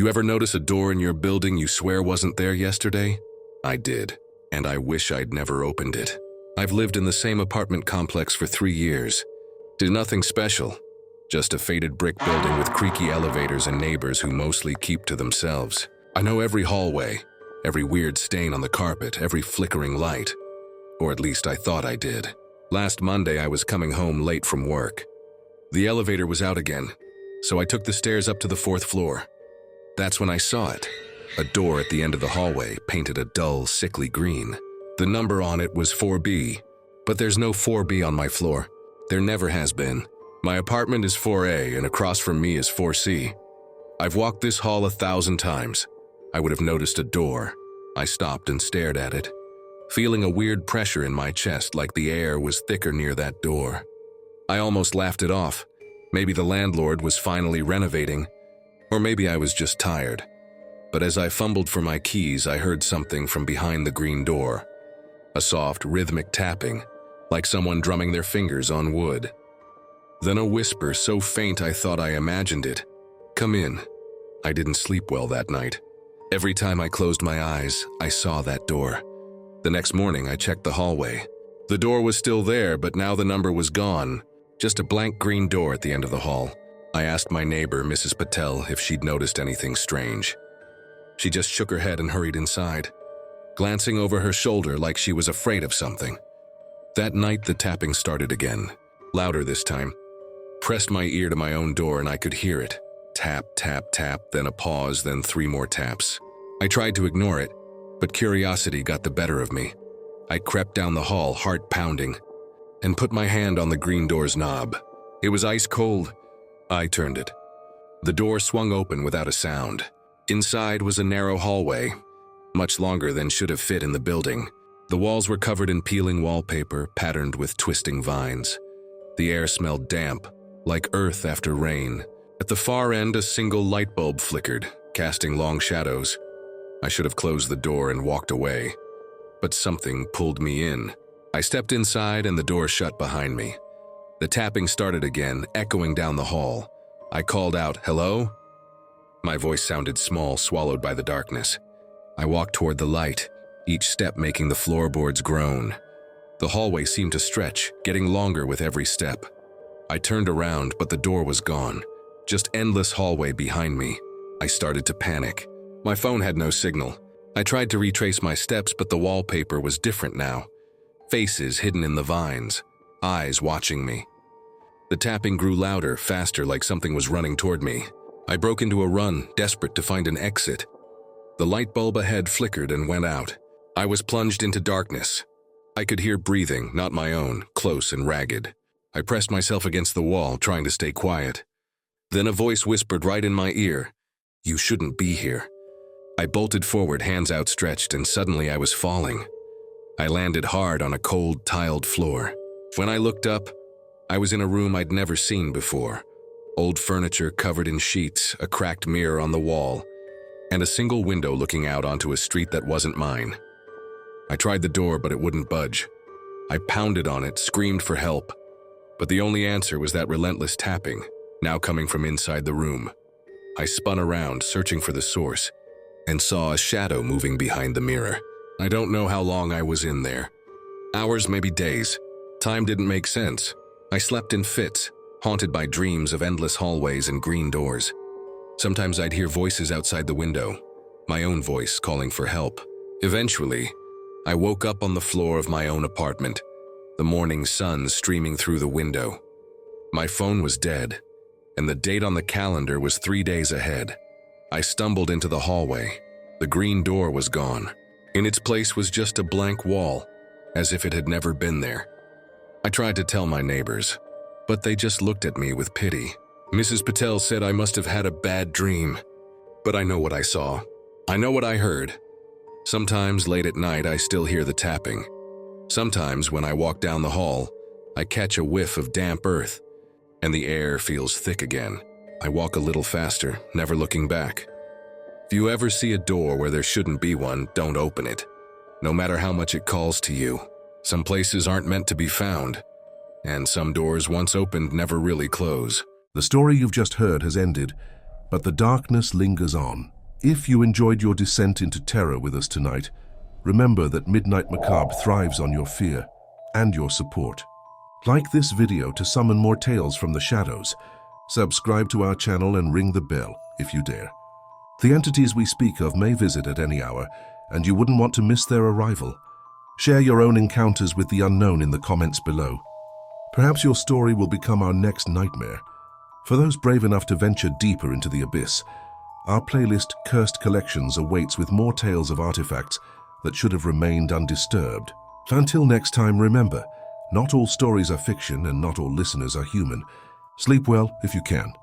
You ever notice a door in your building you swear wasn't there yesterday? I did, and I wish I'd never opened it. I've lived in the same apartment complex for 3 years. Did nothing special, just a faded brick building with creaky elevators and neighbors who mostly keep to themselves. I know every hallway, every weird stain on the carpet, every flickering light. Or at least I thought I did. Last Monday I was coming home late from work. The elevator was out again, so I took the stairs up to the 4th floor. That's when I saw it. A door at the end of the hallway, painted a dull, sickly green. The number on it was 4B, but there's no 4B on my floor. There never has been. My apartment is 4A, and across from me is 4C. I've walked this hall 1,000 times. I would have noticed a door. I stopped and stared at it, feeling a weird pressure in my chest like the air was thicker near that door. I almost laughed it off. Maybe the landlord was finally renovating, or maybe I was just tired. But as I fumbled for my keys, I heard something from behind the green door. A soft, rhythmic tapping, like someone drumming their fingers on wood. Then a whisper so faint I thought I imagined it. "Come in." I didn't sleep well that night. Every time I closed my eyes, I saw that door. The next morning, I checked the hallway. The door was still there, but now the number was gone. Just a blank green door at the end of the hall. I asked my neighbor, Mrs. Patel, if she'd noticed anything strange. She just shook her head and hurried inside, glancing over her shoulder like she was afraid of something. That night, the tapping started again, louder this time. Pressed my ear to my own door and I could hear it. Tap, tap, tap, then a pause, then 3 more taps. I tried to ignore it, but curiosity got the better of me. I crept down the hall, heart pounding, and put my hand on the green door's knob. It was ice cold. I turned it. The door swung open without a sound. Inside was a narrow hallway, much longer than should have fit in the building. The walls were covered in peeling wallpaper, patterned with twisting vines. The air smelled damp, like earth after rain. At the far end, a single light bulb flickered, casting long shadows. I should have closed the door and walked away, but something pulled me in. I stepped inside and the door shut behind me. The tapping started again, echoing down the hall. I called out, "Hello?" My voice sounded small, swallowed by the darkness. I walked toward the light, each step making the floorboards groan. The hallway seemed to stretch, getting longer with every step. I turned around, but the door was gone. Just endless hallway behind me. I started to panic. My phone had no signal. I tried to retrace my steps, but the wallpaper was different now. Faces hidden in the vines, eyes watching me. The tapping grew louder, faster, like something was running toward me. I broke into a run, desperate to find an exit. The light bulb ahead flickered and went out. I was plunged into darkness. I could hear breathing, not my own, close and ragged. I pressed myself against the wall, trying to stay quiet. Then a voice whispered right in my ear, "You shouldn't be here." I bolted forward, hands outstretched, and suddenly I was falling. I landed hard on a cold, tiled floor. When I looked up, I was in a room I'd never seen before. Old furniture covered in sheets, a cracked mirror on the wall, and a single window looking out onto a street that wasn't mine. I tried the door, but it wouldn't budge. I pounded on it, screamed for help, but the only answer was that relentless tapping, now coming from inside the room. I spun around, searching for the source, and saw a shadow moving behind the mirror. I don't know how long I was in there. Hours, maybe days. Time didn't make sense. I slept in fits, haunted by dreams of endless hallways and green doors. Sometimes I'd hear voices outside the window, my own voice calling for help. Eventually, I woke up on the floor of my own apartment, the morning sun streaming through the window. My phone was dead, and the date on the calendar was 3 days ahead. I stumbled into the hallway. The green door was gone. In its place was just a blank wall, as if it had never been there. I tried to tell my neighbors, but they just looked at me with pity. Mrs. Patel said I must have had a bad dream, but I know what I saw. I know what I heard. Sometimes late at night I still hear the tapping. Sometimes when I walk down the hall, I catch a whiff of damp earth, and the air feels thick again. I walk a little faster, never looking back. If you ever see a door where there shouldn't be one, don't open it. No matter how much it calls to you. Some places aren't meant to be found, and some doors once opened never really close. The story you've just heard has ended. but the darkness lingers on. If you enjoyed your descent into terror with us tonight, remember that Midnight Macabre thrives on your fear and your support. Like this video to summon more tales from the shadows. Subscribe to our channel and ring the bell if you dare. The entities we speak of may visit at any hour, and you wouldn't want to miss their arrival. Share your own encounters with the unknown in the comments below. Perhaps your story will become our next nightmare. For those brave enough to venture deeper into the abyss, our playlist Cursed Collections awaits with more tales of artifacts that should have remained undisturbed. Until next time, remember, not all stories are fiction and not all listeners are human. Sleep well if you can.